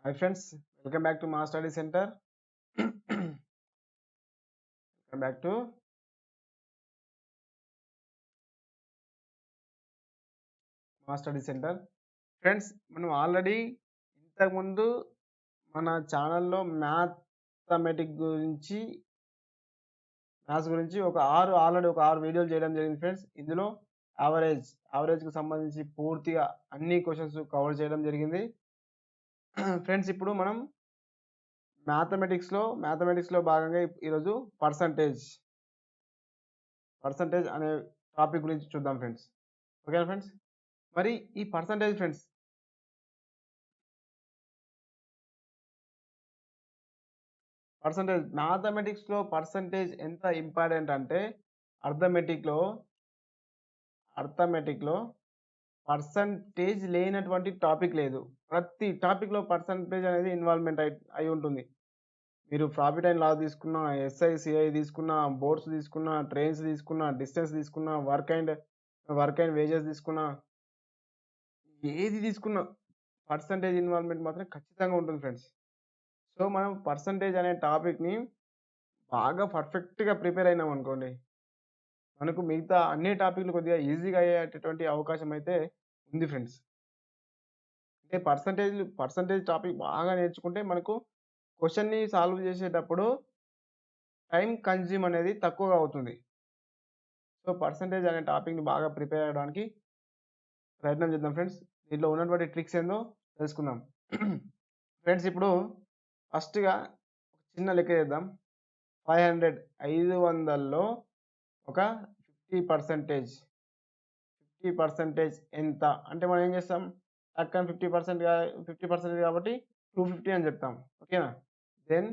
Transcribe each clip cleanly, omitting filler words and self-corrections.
Hi friends, welcome back to Mass Study Center. Welcome back to Mass Study Center. Friends మనం already ఇంతకుముందు మన ఛానల్లో mathematics గురించి already ఒక ఆరు వీడియోలు చేయడం జరిగింది ఫ్రెండ్స్. ఇందులో యావరేజ్కి సంబంధించి పూర్తిగా అన్ని క్వశ్చన్స్ కవర్ చేయడం జరిగింది ఫ్రెండ్స్. ఇప్పుడు మనం మ్యాథమెటిక్స్లో భాగంగా ఈరోజు పర్సంటేజ్ అనే టాపిక్ గురించి చూద్దాం ఫ్రెండ్స్. ఓకేనా ఫ్రెండ్స్? మరి ఈ పర్సంటేజ్ ఫ్రెండ్స్ మ్యాథమెటిక్స్లో పర్సంటేజ్ ఎంత ఇంపార్టెంట్ అంటే అర్థమెటిక్లో పర్సంటేజ్ లేనటువంటి టాపిక్ లేదు. ప్రతి టాపిక్లో పర్సంటేజ్ అనేది ఇన్వాల్వ్మెంట్ అయి ఉంటుంది. మీరు ప్రాఫిట్ అండ్ లాస్ తీసుకున్నా, ఎస్ఐ సిఐ తీసుకున్నా, బోర్డ్స్ తీసుకున్నా, ట్రైన్స్ తీసుకున్నా, డిస్టెన్స్ తీసుకున్నా, వర్క్ అండ్ వేజెస్ తీసుకున్నా, ఏది తీసుకున్నా పర్సంటేజ్ ఇన్వాల్వ్మెంట్ మాత్రం ఖచ్చితంగా ఉంటుంది ఫ్రెండ్స్. సో మనం పర్సంటేజ్ అనే టాపిక్ని బాగా పర్ఫెక్ట్గా ప్రిపేర్ అయినాం అనుకోండి, మనకు మిగతా అన్ని టాపిక్లు కొద్దిగా ఈజీగా అయ్యేటటువంటి అవకాశం అయితే ఉంది ఫ్రెండ్స్. అంటే పర్సంటేజ్ టాపిక్ బాగా నేర్చుకుంటే మనకు క్వశ్చన్ని సాల్వ్ చేసేటప్పుడు టైం కన్జ్యూమ్ అనేది తక్కువగా అవుతుంది. సో పర్సంటేజ్ అనే టాపిక్ని బాగా ప్రిపేర్ అవ్వడానికి ప్రయత్నం చేద్దాం ఫ్రెండ్స్. దీంట్లో ఉన్నటువంటి ట్రిక్స్ ఏందో తెలుసుకుందాం ఫ్రెండ్స్. ఇప్పుడు ఫస్ట్గా ఒక చిన్న లెక్క చేద్దాం. 500లో ఒక 50% ఎంత అంటే మనం ఏం చేస్తాం, పక్కన 50% కాబట్టి 250 అని చెప్తాం. ఓకేనా? Then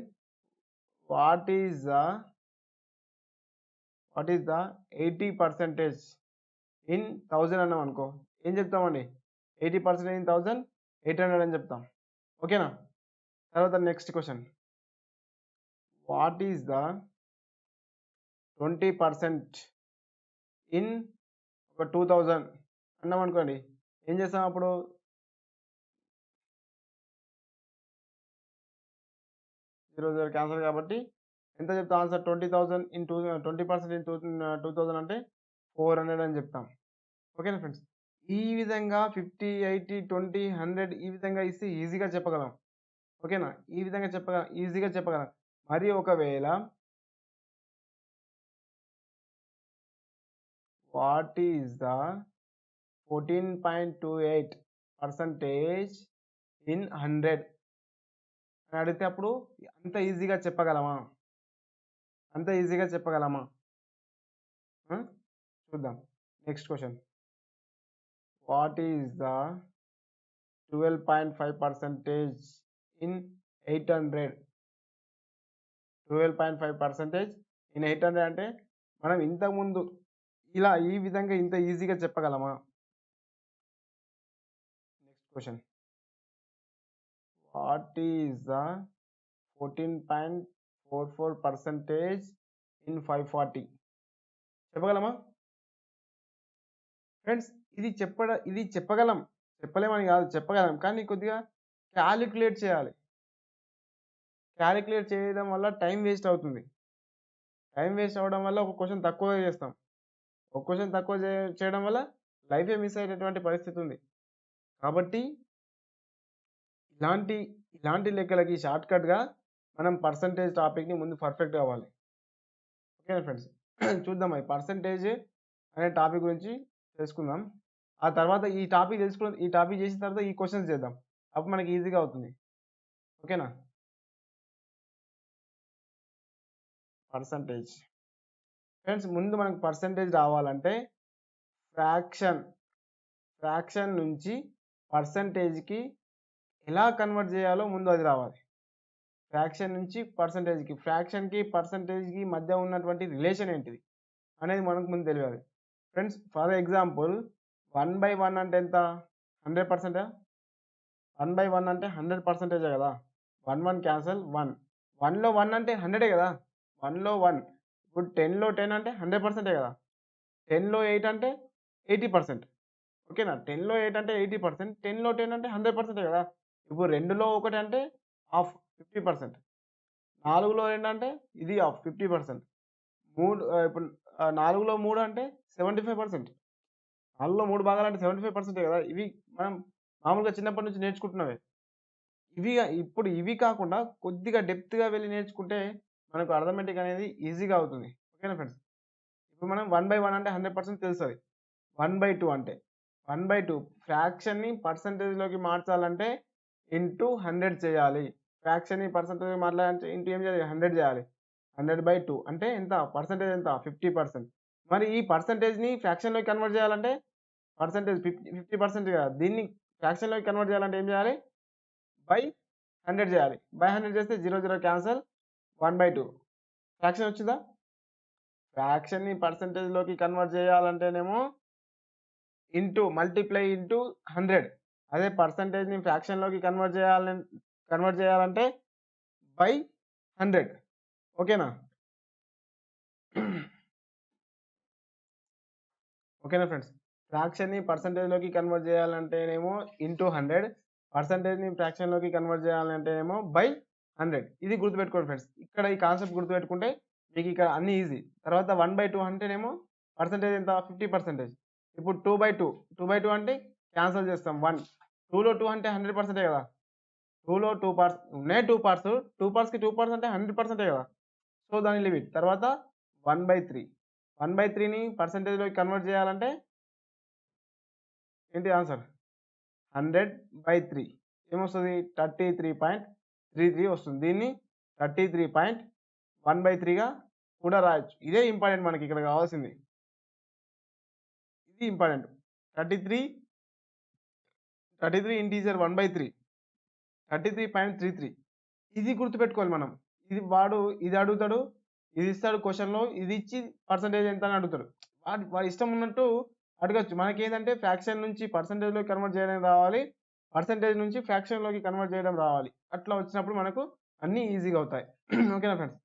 what is the 80% in 1000 అన్నాం అనుకో, ఏం చెప్తామండి? 80% ఇన్ 1000 800 అని చెప్తాం. ఓకేనా? తర్వాత next question, what is the 20% in ఒక 2000 అన్నాం అనుకోండి, ఏం చేస్తాం అప్పుడు? 0 క్యాన్సల్ కాబట్టి ఎంత చెప్తాం ఆన్సర్? 20,000 ఇన్ 20% ఇన్ 2000 అంటే 400 అని చెప్తాం. ఓకేనా ఫ్రెండ్స్? ఈ విధంగా 50, 80, 20, 100 ఈ విధంగా ఇస్తే ఈజీగా చెప్పగలం. ఓకేనా? ఈ విధంగా ఈజీగా చెప్పగలం. మరి ఒకవేళ వాట్ ఈస్ ద 14.28% ఇన్ 100 అని అడిగితే అప్పుడు అంత ఈజీగా చెప్పగలమా? చూద్దాం. Next question, what is the 12.5% in 800? 12.5% in 800 అంటే మనం ఇంతకుముందు ఈ విధంగా ఇంత ఈజీగా చెప్పగలమా? Next question, what is the 14.44% in 540? చెప్పగలమా ఫ్రెండ్స్? ఇది చెప్పగలం, చెప్పలేమని కాదు, చెప్పగలం. కానీ కొద్దిగా క్యాలిక్యులేట్ చేయాలి. క్యాలిక్యులేట్ చేయడం వల్ల టైం వేస్ట్ అవుతుంది. టైం వేస్ట్ అవ్వడం వల్ల ఒక క్వశ్చన్ తక్కువ చేస్తాం. ఒక క్వశ్చన్ తక్కువ చేయడం వల్ల లైఫే మిస్ అయ్యేటటువంటి పరిస్థితి ఉంది. కాబట్టి ఇలాంటి లెక్కలకి షార్ట్కట్గా మనం పర్సంటేజ్ టాపిక్ని ముందు పర్ఫెక్ట్ అవ్వాలి. ఓకేనా ఫ్రెండ్స్? చూద్దాం. ఈ పర్సంటేజ్ అనే టాపిక్ గురించి తెలుసుకుందాం. ఆ తర్వాత ఈ టాపిక్ చేసిన తర్వాత ఈ క్వశ్చన్స్ చేద్దాం. అప్పుడు మనకి ఈజీగా అవుతుంది. ఓకేనా? పర్సంటేజ్ ఫ్రెండ్స్, ముందు మనకు పర్సంటేజ్ రావాలంటే ఫ్రాక్షన్ నుంచి పర్సంటేజ్కి ఎలా కన్వర్ట్ చేయాలో ముందు అది రావాలి. ఫ్రాక్షన్ నుంచి ఫ్రాక్షన్కి పర్సంటేజ్కి మధ్య ఉన్నటువంటి రిలేషన్ ఏంటిది అనేది మనకు ముందు తెలియాలి ఫ్రెండ్స్. ఫర్ ఎగ్జాంపుల్ 1/1 అంటే ఎంత? 100%. 1/1 అంటే 100% కదా. 1 క్యాన్సల్ 1. 1లో 1 అంటే 100 కదా. 1లో 1. ఇప్పుడు 10లో 10 అంటే 100% కదా. 10లో 8 అంటే 80%. ఓకేనా? 10లో 8 అంటే 80%, 10లో 10 అంటే 100% కదా. ఇప్పుడు 2లో 1 అంటే హాఫ్ 50%. 4లో 2 అంటే ఇది హాఫ్ 50%. ఇప్పుడు 4లో 3 అంటే 75%. 4లో 3 భాగాలంటే 75% కదా! ఇవి మనం మామూలుగా చిన్నప్పటి నుంచి నేర్చుకుంటున్నవే. ఇవి కాకుండా కొద్దిగా డెప్త్‌గా వెళ్లి నేర్చుకుంటే మనకు అర్థమెటిక్ అనేది ఈజీగా అవుతుంది. ఓకేనా ఫ్రెండ్స్? ఇప్పుడు మనం 1/1 అంటే 100% తెలుస్తది. 1/2 అంటే 1/2 ఫ్రాక్షన్‌ని పర్సెంటేజ్‌లోకి మార్చాలంటే ఇంటూ 100 చేయాలి. ఫ్రాక్షన్‌ని పర్సెంటేజ్‌లోకి మార్చాలంటే ఇంటూ ఏం చేయాలి? 100 చేయాలి. 100/2 అంటే ఎంత? పర్సెంటేజ్ ఎంత? 50%. మరి ఈ పర్సెంటేజ్‌ని ఫ్రాక్షన్‌లోకి కన్వర్ట్ చేయాలంటే పర్సెంటేజ్ 50% కదా! దీన్ని ఫ్రాక్షన్‌లోకి కన్వర్ట్ చేయాలంటే ఏం చేయాలి? బై 100 చేయాలి. బై 100 చేస్తే 0, 0 క్యాన్సల్ 1/2 ఫ్రాక్షన్ వచ్చిందా? ఫ్రాక్షన్‌ని పర్సెంటేజ్‌లోకి కన్వర్ట్ చేయాలంటేనేమో మల్టిప్లై ఇంటూ 100. అదే పర్సెంటేజ్‌ని ఫ్రాక్షన్‌లోకి కన్వర్ట్ చేయాలంటే బై 100. ఓకేనా? ఓకేనా ఫ్రెండ్స్? ఫ్రాక్షన్‌ని పర్సెంటేజ్‌లోకి కన్వర్ట్ చేయాలంటేనేమో ఇంటూ 100. పర్సెంటేజ్‌ని ఫ్రాక్షన్‌లోకి కన్వర్ట్ చేయాలంటేనేమో బై 100. ఇది గుర్తుపెట్టుకోండి ఫ్రెండ్స్. ఇక్కడ ఈ కాన్సెప్ట్ గుర్తుపెట్టుకుంటే మీకు ఇక్కడ అన్నీ ఈజీ. తర్వాత 1/2 అంటేనేమో పర్సెంటేజ్ ఎంత? 50%. ఇప్పుడు 2/2 అంటే క్యాన్సల్ చేస్తాం 1. 2లో 2 అంటే 100% కదా! 2లో 2 పార్ట్స్ ఉన్నాయి 2 పార్ట్స్. 2 పార్ట్స్‌కి 2 పార్ట్స్ అంటే 100% కదా! సో, దాని లిమిట్. తర్వాత 1/3. 1/3ని పర్సెంటేజ్‌లోకి కన్వర్ట్ చేయాలంటే ఏంటి ఆన్సర్? 100/3 ఏమొస్తది? 33.33 వస్తుంది. దీన్ని 33.1/3గా కూడా రాయొచ్చు. ఇదే ఇంపార్టెంట్ మనకి ఇక్కడ కావాల్సింది. ఇది ఇంపార్టెంట్. 33 ఇంటీజర్ 1/3 33.33 ఇది గుర్తుపెట్టుకోవాలి మనం. ఇది అడుగుతాడు. ఇది ఇస్తాడు క్వెషన్‌లో. ఇది ఇచ్చి పర్సెంటేజ్ ఎంత అని అడుగుతాడు. వాడి ఇష్టం ఉన్నట్టు అడగొచ్చు. మనకేందంటే ఫ్రాక్షన్ నుంచి పర్సెంటేజ్‌లోకి కన్వర్ట్ చేయడం రావాలి. పర్సెంటేజ్ నుంచి ఫ్రాక్షన్‌లోకి కన్వర్ట్ చేయడం రావాలి. అట్లా వచ్చినప్పుడు మనకు అన్నీ ఈజీగా అవుతాయి. ఓకేనా ఫ్రెండ్స్?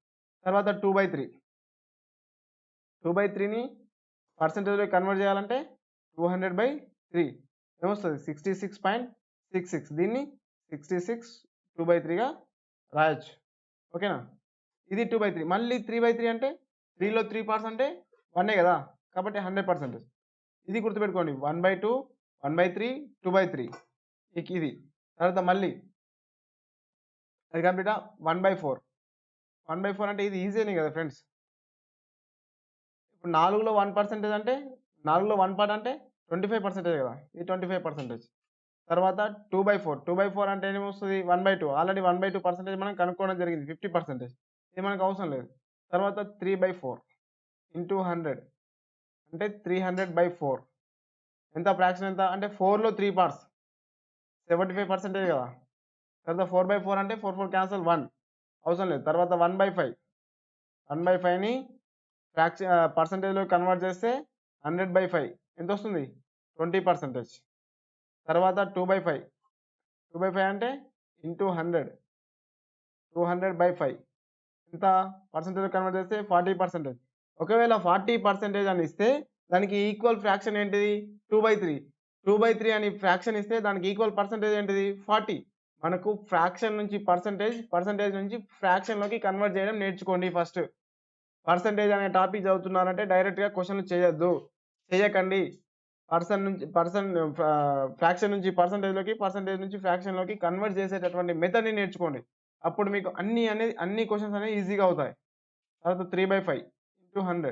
తర్వాత 2/3ని పర్సెంటేజ్‌లోకి కన్వర్ట్ చేయాలంటే 200/3 ఏమొస్తది? 66.66 దీన్ని 66 2/3గా రాయొచ్చు. ఓకేనా? ఇది 2/3 మళ్ళీ 3/3 అంటే 3లో 3 పార్ట్స్ అంటే 1 కదా! కాబట్టి 100%. ఇది గుర్తుపెట్టుకోండి. 1/2, 1/3, 2/3 ఇది. తర్వాత మళ్ళీ అది కంప్లీటా? 1/4. 1/4 అంటే ఇది ఈజీనే కదా ఫ్రెండ్స్. ఇప్పుడు 4లో 1% అంటే 4లో 1 పార్ట్ అంటే 25% కదా! ఇది 25%. తర్వాత 2/4. 2/4 అంటే ఏమొస్తది? 1/2 ఆల్రెడీ 1/2% మనం కనుక్కోవడం జరిగింది. 50%. ఇది మనకు అవసరం లేదు. తర్వాత 3/4 ఇంటూ 100 అంటే 300/4 ఎంత? ఫ్రాక్షన్ ఎంత? అంటే 4లో 3 పార్ట్స్ 75% కదా! తర్వాత 4/4 అంటే 4, 4 క్యాన్సల్ 1 అవసరం లేదు. తర్వాత 1/5 1/5ని పర్సెంటేజ్‌లోకి కన్వర్ట్ చేస్తే 100/5 ఎంతొస్తుంది? 20%. తర్వాత 2/5 2/5 అంటే ఇంటూ 100 200/5 ఎంత? పర్సెంటేజ్‌లోకి కన్వర్ట్ చేస్తే 40%. ఒకవేళ 40% అని ఇస్తే దానికి ఈక్వల్ ఫ్రాక్షన్ ఏంటిది? 2/3. 2/3 అని ఫ్రాక్షన్ ఇస్తే దానికి ఈక్వల్ పర్సెంటేజ్ ఏంటిది? 40. మనకు ఫ్రాక్షన్ నుంచి పర్సెంటేజ్ నుంచి ఫ్రాక్షన్‌లోకి కన్వర్ట్ చేయడం నేర్చుకోండి ఫస్ట్. పర్సెంటేజ్ అనే టాపిక్ చదువుతున్నారంటే డైరెక్ట్‌గా క్వెషన్‌లు చేయకండి. ఫ్రాక్షన్ నుంచి పర్సెంటేజ్ నుంచి ఫ్రాక్షన్‌లోకి కన్వర్ట్ చేసేటటువంటి మెథడ్‌ని నేర్చుకోండి. అప్పుడు మీకు అన్ని క్వెషన్స్ అనేవి ఈజీగా అవుతాయి. తర్వాత 3/5 ఇంటూ 100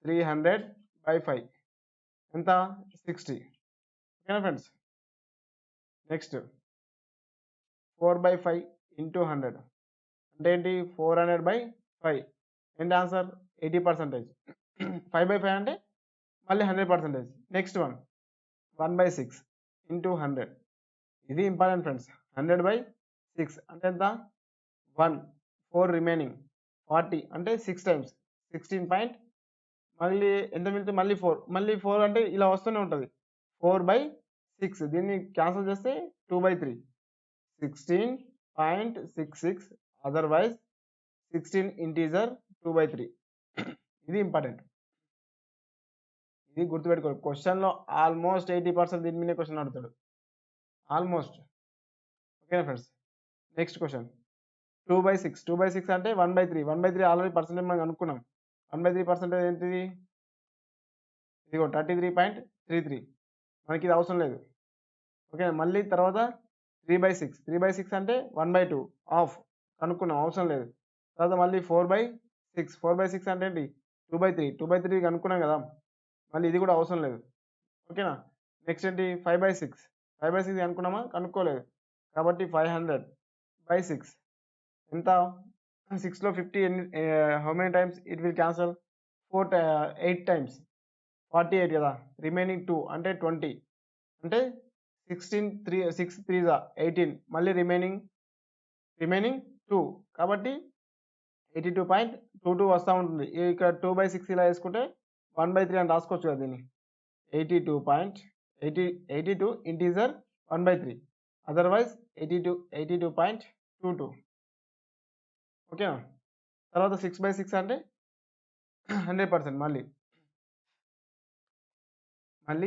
300/5 ఎంత? 60. ఓకేనా ఫ్రెండ్స్? నెక్స్ట్ 4/5 ఇంటూ 100 అంటే ఏంటి? 400/5 ఏంటి ఆన్సర్? 80%. 5/5 అంటే మళ్ళీ 100%. నెక్స్ట్ 1/6 ఇంటూ 100 ఇది ఇంపార్టెంట్ ఫ్రెండ్స్. 100/6 అంటే ఎంత? 1 4 రిమైనింగ్ 40 అంటే 6 టైమ్స్ 16 మళ్ళీ ఎంత మిగులుతుంది? మళ్ళీ 4 అంటే ఇలా వస్తూనే ఉంటది. 4/6 దీన్ని క్యాన్సల్ చేస్తే 2/3 16.66 అదర్‌వైజ్ 16 ఇంటీజర్ 2/3 ఇది ఇంపార్టెంట్. ఇది గుర్తుపెట్టుకోవాలి. క్వెషన్‌లో ఆల్‌మోస్ట్ 80% దీని మీదనే క్వెషన్ అడుగుతాడు. ఆల్‌మోస్ట్. ఓకేనా ఫ్రెండ్స్. Next question 2/6. 2/6 అంటే 1/3. 1/3 ఆల్రెడీ పర్సెంటేజ్ మనం అనుకున్నాం. 1/3% ఏంటిది? ఇదిగో 33.33. మనకి ఇది అవసరం లేదు. ఓకేనా. మళ్ళీ తర్వాత 3/6. 3/6 అంటే 1/2 హాఫ్ కనుక్కున్నాం, అవసరం లేదు. తర్వాత మళ్ళీ 4/6. 4/6 అంటే ఏంటి? 2/3. 2/3 కనుక్కున్నాం కదా, మళ్ళీ ఇది కూడా అవసరం లేదు. ఓకేనా. నెక్స్ట్ ఏంటి? 5/6. 5/6 కనుక్కున్నామా? కనుక్కోలేదు. కాబట్టి 500/6 ఎంత? 6లో 50 how many times it will cancel? 8 times. 48 కదా. రిమైనింగ్ 2 అంటే 20 అంటే 6 3 18. మళ్ళీ రిమైనింగ్ 2 కాబట్టి 82.22 వస్తూ ఉంటుంది. ఇక్కడ 2/6 ఇలా వేసుకుంటే 1/3 అని రాసుకోవచ్చు కదా దీన్ని. 82 ఇంటీజర్ 1/3, అదర్వైజ్ 82.22. ఓకేనా. తర్వాత 6/6 అంటే 100%. మళ్ళీ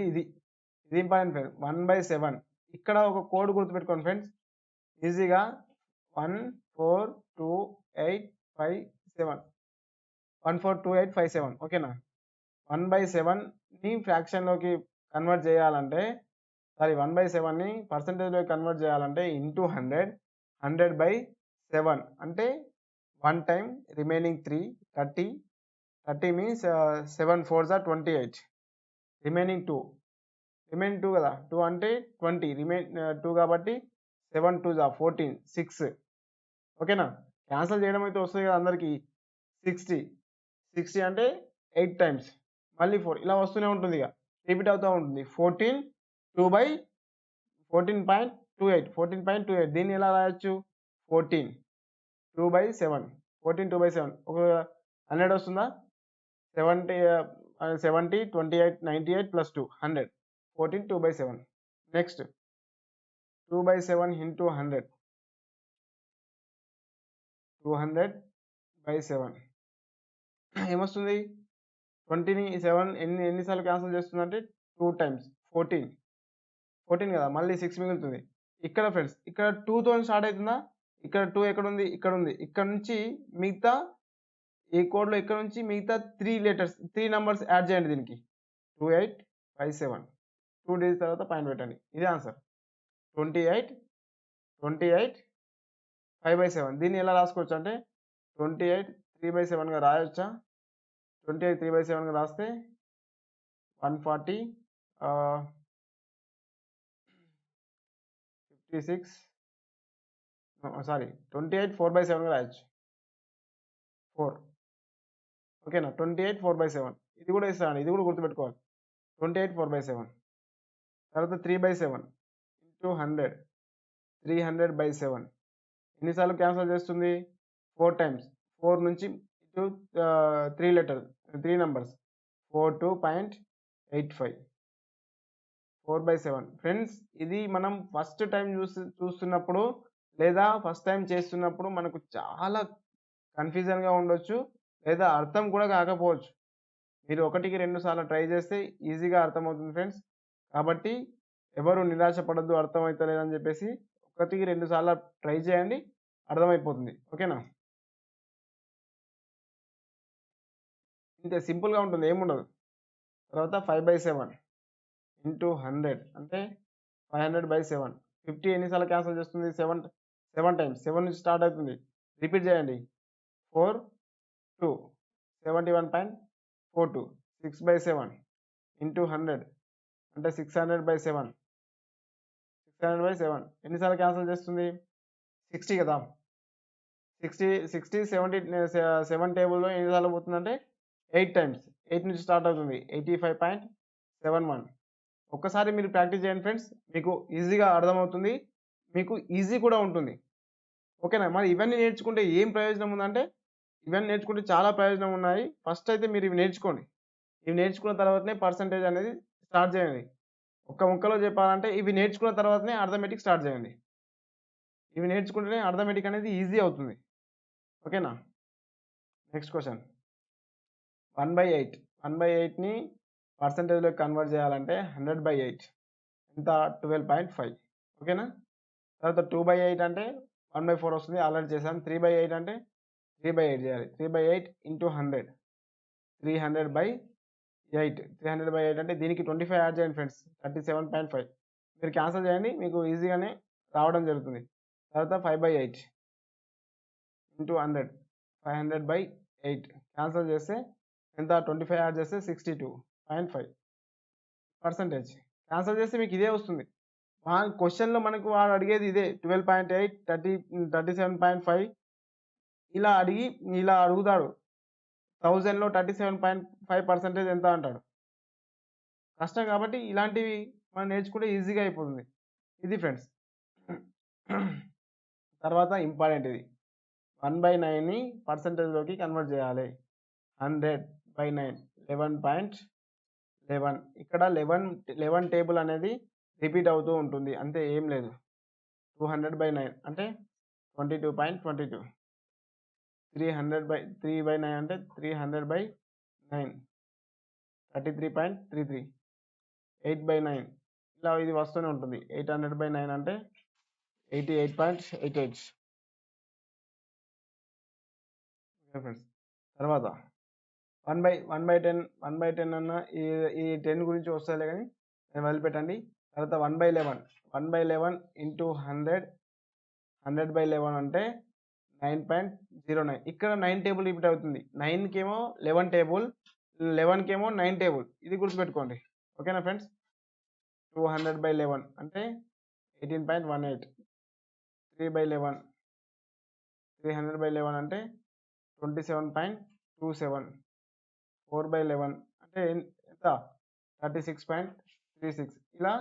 ఇది ఇంపార్టెంట్ ఫ్రెండ్స్. 1/7. ఇక్కడ ఒక కోడ్ గుర్తుపెట్టుకోండి ఫ్రెండ్స్, ఈజీగా 142857. 142857. ఓకేనా. 1/7ని ఫ్రాక్షన్లోకి కన్వర్ట్ చేయాలంటే, 1/7ని పర్సంటేజ్లోకి కన్వర్ట్ చేయాలంటే ఇంటూ 100. 100/7 అంటే 1 టైమ్ రిమైనింగ్ 3 30. 30 మీన్స్ 7 4 28. రిమైనింగ్ 2 కదా. 2 అంటే 20. 2 కాబట్టి 7 2 14 6. ఓకేనా. క్యాన్సల్ చేయడం అయితే వస్తుంది కదా అందరికీ. 60 అంటే 8 టైమ్స్, మళ్ళీ 4 ఇలా వస్తూనే ఉంటుంది, ఇక రిపీట్ అవుతూ ఉంటుంది. 14.28. దీన్ని ఎలా రాయొచ్చు? 14 2/7. 14 ఒక 100 వస్తుందా? 70 28 98 + 2 100. 14 2/7. Next 2/7 into 100. 200/7 ఏమొస్తుంది? 20ని 7 ఎన్నిసార్లు క్యాన్సిల్ చేస్తుందంటే 2 టైమ్స్. 14 కదా. మళ్ళీ 6 మిగులుతుంది. ఇక్కడ ఫ్రెండ్స్, ఇక్కడ 2తో స్టార్ట్ అవుతుందా? ఇక్కడ 2 ఎక్కడుంది? ఇక్కడ ఉంది. ఇక్కడ నుంచి మిగతా ఈ కోడ్లో ఇక్కడ నుంచి మిగతా 3 నెంబర్స్ యాడ్ చేయండి దీనికి. 28/7. 2 డేస్ తర్వాత పైన పెట్టండి. ఇదే ఆన్సర్. 28 5/7. దీన్ని ఎలా రాసుకోవచ్చు అంటే 28 3/7గా రాయొచ్చా? 28 3/7గా రాస్తే 140 56 28 4/7గా రాయొచ్చు. 4. ఓకేనా. 28 4/7. ఇది కూడా ఇస్తాను, ఇది కూడా గుర్తుపెట్టుకోవాలి. 28 4/7. తర్వాత 3/7 ఇంటూ 100. 300/7 ఎన్నిసార్లు క్యాన్సిల్ చేస్తుంది? 4 టైమ్స్. 4 నుంచి ఇటు 3 నెంబర్స్. 42.85. 4/7. ఫ్రెండ్స్, ఇది మనం ఫస్ట్ టైం చూస్తున్నప్పుడు లేదా ఫస్ట్ టైం చేస్తున్నప్పుడు మనకు చాలా కన్ఫ్యూజన్గా ఉండొచ్చు, లేదా అర్థం కూడా కాకపోవచ్చు. మీరు 1కి 2 సార్లు ట్రై చేస్తే ఈజీగా అర్థమవుతుంది ఫ్రెండ్స్. కాబట్టి ఎవరు నిరాశపడద్దు అర్థమవుతలేదని చెప్పేసి. 1కి 2 సార్లు ట్రై చేయండి, అర్థమైపోతుంది. ఓకేనా. ఇంతే సింపుల్గా ఉంటుంది, ఏముండదు. తర్వాత 5/7 ఇంటూ 100 అంటే 500/7. 50 ఎన్నిసార్లు క్యాన్సిల్ చేస్తుంది? 7 టైమ్స్. 7 నుంచి స్టార్ట్ అవుతుంది. రిపీట్ చేయండి. 4 2 71.42. 6/7 ఇంటూ 100 అంటే 600/7. 600/7 ఎన్నిసార్లు క్యాన్సిల్ చేస్తుంది? 60 కదా. 60 7 టేబుల్లో ఎన్నిసార్లు పోతుందంటే 8 టైమ్స్. 8 నుంచి స్టార్ట్ అవుతుంది. 85.71. ఒక్కసారి మీరు ప్రాక్టీస్ చేయండి ఫ్రెండ్స్, మీకు ఈజీగా అర్థమవుతుంది, మీకు ఈజీ కూడా ఉంటుంది. ఓకేనా. మరి ఇవన్నీ నేర్చుకుంటే ఏం ప్రయోజనం ఉందంటే, ఇవన్నీ నేర్చుకుంటే చాలా ప్రయోజనం ఉన్నాయి. ఫస్ట్ అయితే మీరు ఇవి నేర్చుకోండి. ఇవి నేర్చుకున్న తర్వాతనే పర్సంటేజ్ అనేది స్టార్ట్ చేయండి. ఒక్క ముక్కలో చెప్పాలంటే ఇవి నేర్చుకున్న తర్వాతనే అర్థమెటిక్ స్టార్ట్ చేయండి. ఇవి నేర్చుకుంటేనే అర్థమెటిక్ అనేది ఈజీ అవుతుంది. ఓకేనా. Next question 1/8. 1/8ని పర్సంటేజ్లోకి కన్వర్ట్ చేయాలంటే 100/8 ఎంత? 12.5. ఓకేనా. తర్వాత 2/8 అంటే 1/4 వస్తుంది, ఆల్రెడీ చేసాం. 3/8 అంటే 3/8 చేయాలి. 3/8 ఇంటూ 100, 300/8. 300/8 అంటే దీనికి 25 యాడ్ చేయండి ఫ్రెండ్స్, 37.5. మీరు క్యాన్సిల్ చేయండి, మీకు ఈజీగానే రావడం జరుగుతుంది. తర్వాత 5/8 ఇంటూ 100, 500/8 క్యాన్సిల్ చేస్తే ఎంత, 25 యాడ్ చేస్తే 62.5%. క్యాన్సిల్ చేస్తే మీకు ఇదే వస్తుంది. క్వశ్చన్లో మనకు వాడు అడిగేది ఇదే, 12.8, 37.5 ఇలా అడుగుతాడు. 1000లో 37.5% ఎంత అంటాడు. కష్టం కాబట్టి ఇలాంటివి మనం నేర్చుకుంటే ఈజీగా అయిపోతుంది. ఇది ఫ్రెండ్స్. తర్వాత ఇంపార్టెంట్ ఇది, 1/9ని పర్సెంటేజ్లోకి కన్వర్ట్ చేయాలి. 100/9 11.11. ఇక్కడ 11 టేబుల్ అనేది రిపీట్ అవుతూ ఉంటుంది, అంతే, ఏం లేదు. 200/9 అంటే 22.22. 3/9 అంటే 300/9, 33.33. 8/9 ఇలా ఇది వస్తూనే ఉంటుంది. 800/9 అంటే 88.88. ఫ్రెండ్స్, తర్వాత 1/10 అన్న ఈ 10 గురించి వస్తాయిలే కానీ నేను వదిలిపెట్టండి. తర్వాత 1/11 ఇంటూ 100, 100/11 అంటే 9.09. ఇక్కడ 9 టేబుల్ రిపీట్ అవుతుంది. 9కేమో 11 టేబుల్, 11కేమో 9 టేబుల్. ఇది గుర్తుపెట్టుకోండి, ఓకేనా ఫ్రెండ్స్. 200/11 అంటే 18.18. 3/11, 300/11 అంటే 27.27. 4/11 అంటే ఎంత, 36.36. ఇలా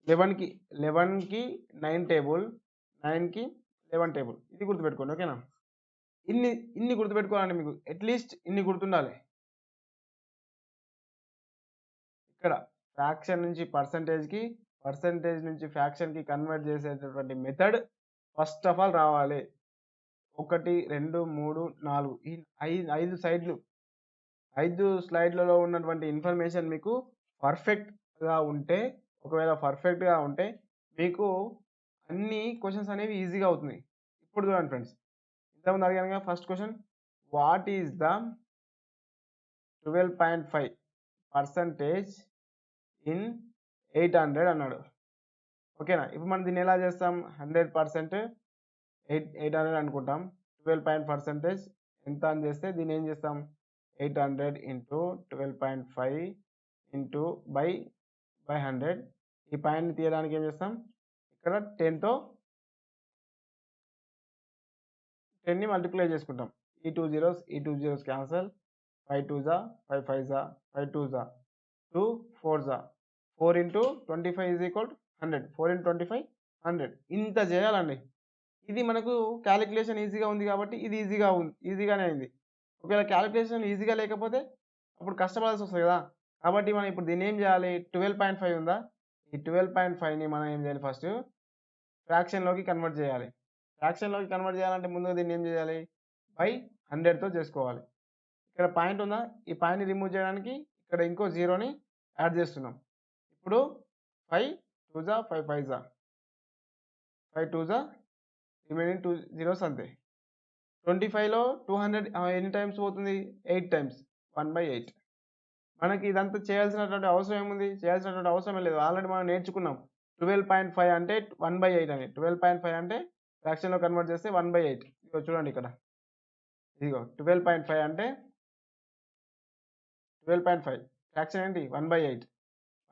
11కి 9 టేబుల్, 9కి 11 టేబుల్. ఇది గుర్తుపెట్టుకోండి, ఓకేనా. ఇన్ని గుర్తుపెట్టుకోవాలండి, మీకు అట్లీస్ట్ ఇన్ని గుర్తుండాలి. ఇక్కడ ఫ్రాక్షన్ నుంచి పర్సంటేజ్కి, పర్సంటేజ్ నుంచి ఫ్రాక్షన్కి కన్వర్ట్ చేసేటటువంటి మెథడ్ ఫస్ట్ ఆఫ్ ఆల్ రావాలి. 1, 2, 3, 4 ఈ 5 సైడ్లు, 5 స్లైడ్లలో ఉన్నటువంటి ఇన్ఫర్మేషన్ మీకు పర్ఫెక్ట్గా ఉంటే, ఒకవేళ పర్ఫెక్ట్గా ఉంటే మీకు అన్ని క్వశ్చన్స్ అనేవి ఈజీగా అవుతుంది. ఇప్పుడు చూడండి ఫ్రెండ్స్, ఇంతకుముందు అడిగాను కదా, first question, what is the 12.5% in 800 అన్నాడు, ఓకేనా. ఇప్పుడు మనం దీన్ని ఎలా చేస్తాం, 100% 800 అనుకుంటాం. 12% ఎంత అని చేస్తే దీన్ని ఏం చేస్తాం, 800 ఇంటూ 12.5 ఇంటూ బై 100. ఈ పాయింట్ని తీయడానికి ఏం చేస్తాం, ఇక్కడ 10ని మల్టిప్లై చేసుకుంటాం. ఈ 2 zeros cancel. 5 2s 5 5s 5 2s 2 4s 4 into 25 is equal 100. 4 into 25 100. ఇంత చేయాలండి. ఇది మనకు క్యాలిక్యులేషన్ ఈజీగా ఉంది కాబట్టి ఇది ఈజీగానే అయింది. ఒకవేళ క్యాలిక్యులేషన్ ఈజీగా లేకపోతే అప్పుడు కష్టపడాల్సి వస్తుంది కదా. కాబట్టి మనం ఇప్పుడు దీన్ని ఏం చేయాలి, 12.5 ఉందా, ఈ 12.5ని మనం ఏం చేయాలి, ఫస్ట్ ఫ్రాక్షన్లోకి కన్వర్ట్ చేయాలి. ఫ్రాక్షన్లోకి కన్వర్ట్ చేయాలంటే ముందుగా దీన్ని ఏం చేయాలి, బై 100తో చేసుకోవాలి. ఇక్కడ పాయింట్ ఉందా, ఈ పాయింట్ని రిమూవ్ చేయడానికి ఇక్కడ ఇంకో జీరోని యాడ్ చేస్తున్నాం. ఇప్పుడు 5 2s 5 5s 5 2s remaining 2 zeros అంతే. 25లో 200 ఎన్ని టైమ్స్ పోతుంది, 8 టైమ్స్, 1/8. మనకి ఇదంతా చేయాల్సినటువంటి అవసరం ఏముంది, చేయాల్సినటువంటి అవసరం లేదు, ఆల్రెడీ మనం నేర్చుకున్నాం. 12.5 అంటే 1/8 అని. 12.5 అంటే ఫ్రాక్షన్లో కన్వర్ట్ చేస్తే 1/8. ఇదిగో చూడండి ఇక్కడ, ఇదిగో 12.5 అంటే 12.5 ఫ్రాక్షన్ ఏంటి, 1/8.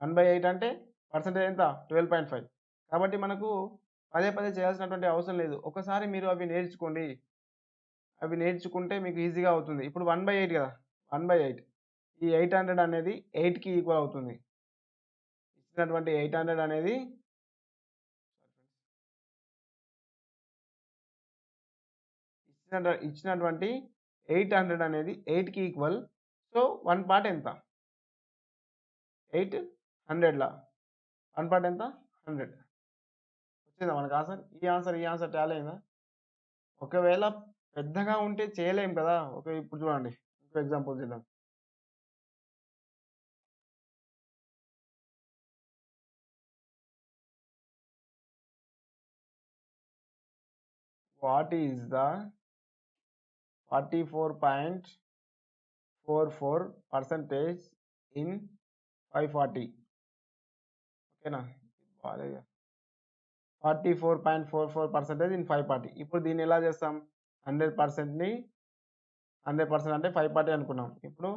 1/8 అంటే పర్సెంటేజ్ ఎంత, 12.5. కాబట్టి మనకు పదే చేయాల్సినటువంటి అవసరం లేదు. ఒకసారి మీరు అవి నేర్చుకోండి, అవి నేర్చుకుంటే మీకు ఈజీగా అవుతుంది. ఇప్పుడు 1/8 కదా, 1/8 ఈ 800 అనేది 8కి ఈక్వల్ అవుతుంది. ఇచ్చినటువంటి 800 అనేది ఇచ్చినటువంటి 800 అనేది 8కి ఈక్వల్. సో 1 పార్ట్ ఎంత, 8 100లా 1 పార్ట్ ఎంత, 100. వచ్చిందా మనకు ఆన్సర్. ఈ ఆన్సర్ టాలీ అయిందా. ఒకవేళ పెద్దగా ఉంటే చేయలేం కదా. ఓకే, ఇప్పుడు చూడండి ఇంకో ఎగ్జాంపుల్ చేద్దాం. What is the 44.44% in 540? ఓకేనా? 44.44% ఇన్ 540. ఇప్పుడు దీన్ని ఎలా చేస్తాం? 100%ని 100% అంటే 540 అనుకున్నాం. ఇప్పుడు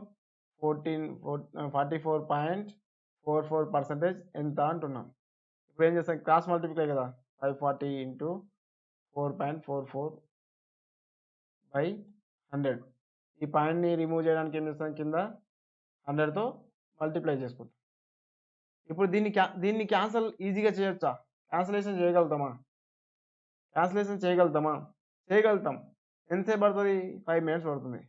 44.44% ఎంత అంటున్నాం. ఇప్పుడు ఏం చేస్తాం? క్రాస్ మల్టిప్లై కదా. 540 ఇంటూ 4.44/100. ఈ పాయింట్ని రిమూవ్ చేయడానికి ఏం చేస్తాం? కింద 100తో మల్టిప్లై చేసుకుంటాం. ఇప్పుడు దీన్ని క్యాన్సల్ ఈజీగా చేయొచ్చా? క్యాన్సలేషన్ చేయగలుగుతామా? చేయగలుగుతాం. ఎంతసేపు పడుతుంది? 5 minutes పడుతుంది.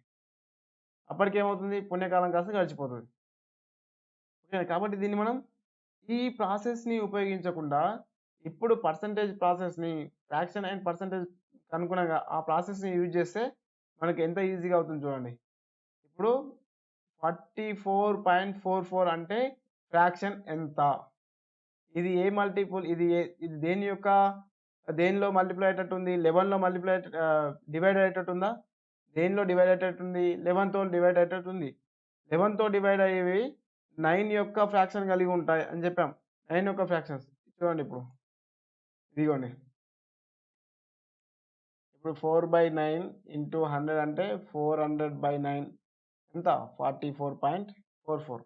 అప్పటికేమవుతుంది? పుణ్యకాలం కాస్త గడిచిపోతుంది. ఓకే, కాబట్టి దీన్ని మనం ఈ ప్రాసెస్ని ఉపయోగించకుండా ఇప్పుడు పర్సంటేజ్ ప్రాసెస్ని, ఫ్రాక్షన్ అండ్ పర్సంటేజ్ అనుగుణంగా ఆ ప్రాసెస్ని యూజ్ చేస్తే మనకి ఎంత ఈజీగా అవుతుంది చూడండి. ఇప్పుడు 44.44 అంటే ఫ్రాక్షన్ ఎంత? ఇది ఏ మల్టిపుల్? ఇది దేనిలో మల్టిప్లై అయ్యేటట్టు ఉంది? 11లో డివైడ్ అయ్యేటట్టు ఉందా? దేనిలో డివైడ్ అయ్యేటట్టు ఉంది? 11తో డివైడ్ అయ్యేటట్టు ఉంది. 11తో డివైడ్ అయ్యేవి 9 యొక్క ఫ్రాక్షన్ కలిగి ఉంటాయి అని చెప్పాం. 9 యొక్క ఫ్రాక్షన్స్ చూడండి. ఇదిగోండి. ఇప్పుడు 4/9 ఇంటూ 100 అంటే 400/9 ఎంత? 44.44.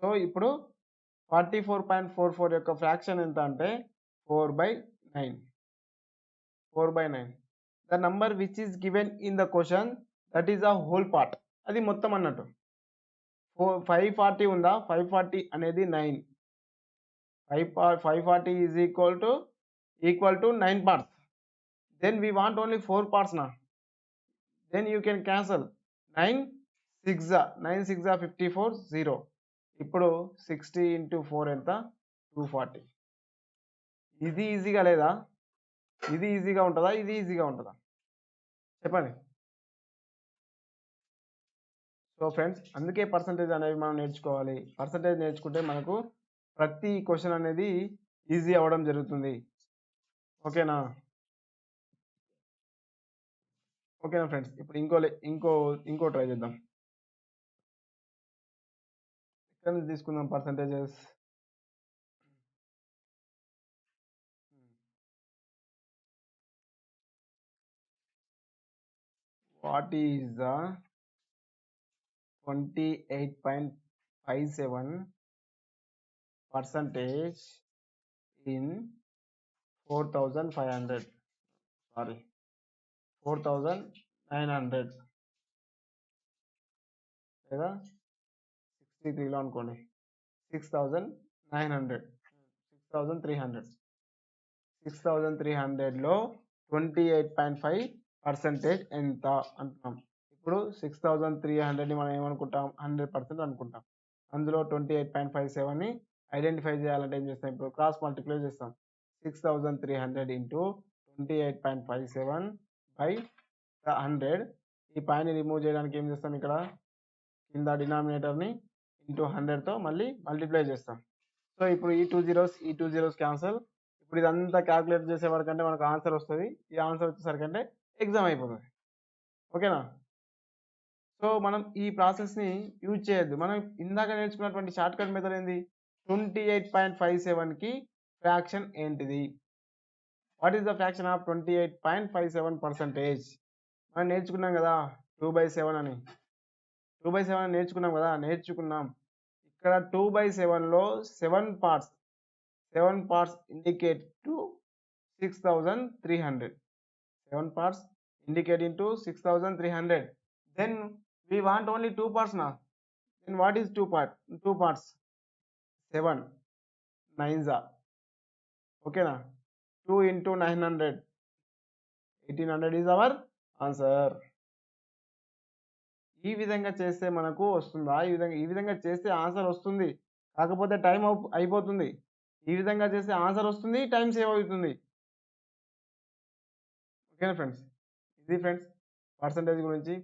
సో ఇప్పుడు 44.44 యొక్క ఫ్రాక్షన్ ఎంత అంటే 4/9. The number which is given in the question that is the whole part. అది మొత్తం అన్నట్టు. 540 ఉందా? 540 అనేది 9. 540 is equal to 9 parts. Then we want only 4 parts now. Then you can cancel. 9 6 54 0. ఇప్పుడు 60 into 4 ఎంత? 240. ఇది ఈజీగా లేదా? ఇది ఈజీగా ఉంటుందా? ఇది ఈజీగా ఉంటుందా? చెప్పండి. సో ఫ్రెండ్స్, అందుకే పర్సంటేజ్ అనేవి మనం నేర్చుకోవాలి. పర్సంటేజ్ నేర్చుకుంటే మనకు ప్రతి క్వశ్చన్ అనేది ఈజీ అవ్వడం జరుగుతుంది. ఓకేనా ఫ్రెండ్స్? ఇప్పుడు ఇంకో ట్రై చేద్దాం. ఇక్కడ నుంచి తీసుకుందాం percentages. What is the 28.57% in 4,500? 4,900 లేదా 63లో అనుకోండి. 6,900 6,300లో 28.5% ఎంత అంటున్నాం. ఇప్పుడు 6,300ని మనం ఏమనుకుంటాం? 100% అనుకుంటాం. అందులో 28.57ని ఐడెంటిఫై చేయాలంటే ఏం చేస్తాం? ఇప్పుడు క్రాస్ మల్టిప్లై చేస్తాం. 6,300 ఇంటూ 28.57/100. ఈ పాయింట్ని రిమూవ్ చేయడానికి ఏం చేస్తాం? ఇక్కడ కింద డినామినేటర్ని ఇంటూ 100తో మళ్ళీ మల్టిప్లై చేస్తాం. సో ఇప్పుడు ఈ 2 zeros క్యాన్సల్. ఇప్పుడు ఇదంతా క్యాల్కులేట్ చేసే వరకంటే మనకు ఆన్సర్ వస్తుంది. ఈ ఆన్సర్ వచ్చేసరికంటే ఎగ్జామ్ అయిపోతుంది. ఓకేనా? సో మనం ఈ ప్రాసెస్ని యూజ్ చేయొద్దు. మనం ఇందాక నేర్చుకున్నటువంటి షార్ట్ కట్ మెథడ్ ఏంది? 28.57కి ఫ్రాక్షన్ ఏంటిది? What is the fraction of 28.57%? మనం నేర్చుకున్నాం కదా 2/7 అని. 2/7 నేర్చుకున్నాం కదా. ఇక్కడ 2/7లో 7 parts indicate to 6,300. 7 parts indicating to 6,300. Then we want only 2 parts now. Then what is 2 parts? 7 9s. Okay na? 2 into 900. 1800 is our answer. ఈ విధంగా చేస్తే మనకు వస్తుందా? ఈ విధంగా చేస్తే ఆన్సర్ వస్తుంది. కాకపోతే టైం అయిపోతుంది. ఈ విధంగా చేస్తే ఆన్సర్ వస్తుంది, టైం సేవ్ అవుతుంది. ఓకేనా ఫ్రెండ్స్? ఇది ఫ్రెండ్స్ పర్సంటేజ్ గురించి.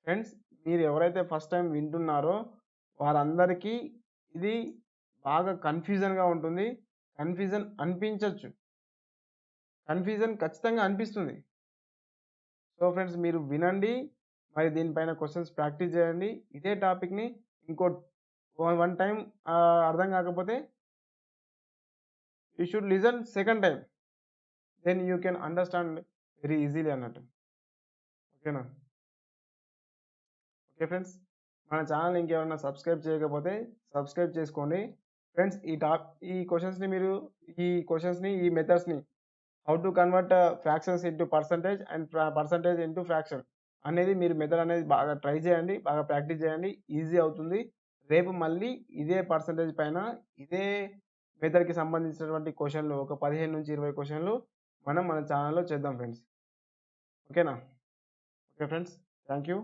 ఫ్రెండ్స్, మీరు ఎవరైతే ఫస్ట్ టైం వింటున్నారో వారందరికీ ఇది బాగా కన్ఫ్యూజన్గా ఉంటుంది. కన్ఫ్యూజన్ అనిపించవచ్చు. కన్ఫ్యూజన్ ఖచ్చితంగా అనిపిస్తుంది. సో ఫ్రెండ్స్ మీరు వినండి. మరి దీనిపైన క్వెషన్స్ ప్రాక్టీస్ చేయండి. ఇదే టాపిక్‌ని ఇంకో వన్ టైమ్ అర్థం కాకపోతే you should listen second time. Then you can understand very easily అన్నట్టు. ఓకేనా? Okay friends. మన ఛానెల్‌ని ఇంకెవరైనా సబ్స్క్రైబ్ చేయకపోతే సబ్స్క్రైబ్ చేసుకోండి. ఫ్రెండ్స్ ఈ క్వెషన్స్‌ని ఈ మెథడ్స్‌ని how to convert fractions into percentage and percentage into fraction అనేది మీరు మెథడ్ అనేది బాగా ట్రై చేయండి. బాగా ప్రాక్టీస్ చేయండి. ఈజీ అవుతుంది. రేపు మళ్ళీ ఇదే పర్సెంటేజ్ పైన ఇదే మెథడ్‌కి సంబంధించినటువంటి క్వెషన్‌లు ఒక 15-20 క్వెషన్‌లు మనం మన ఛానెల్‌లో చేద్దాం ఫ్రెండ్స్. ఓకేనా? Okay friends. Thank you.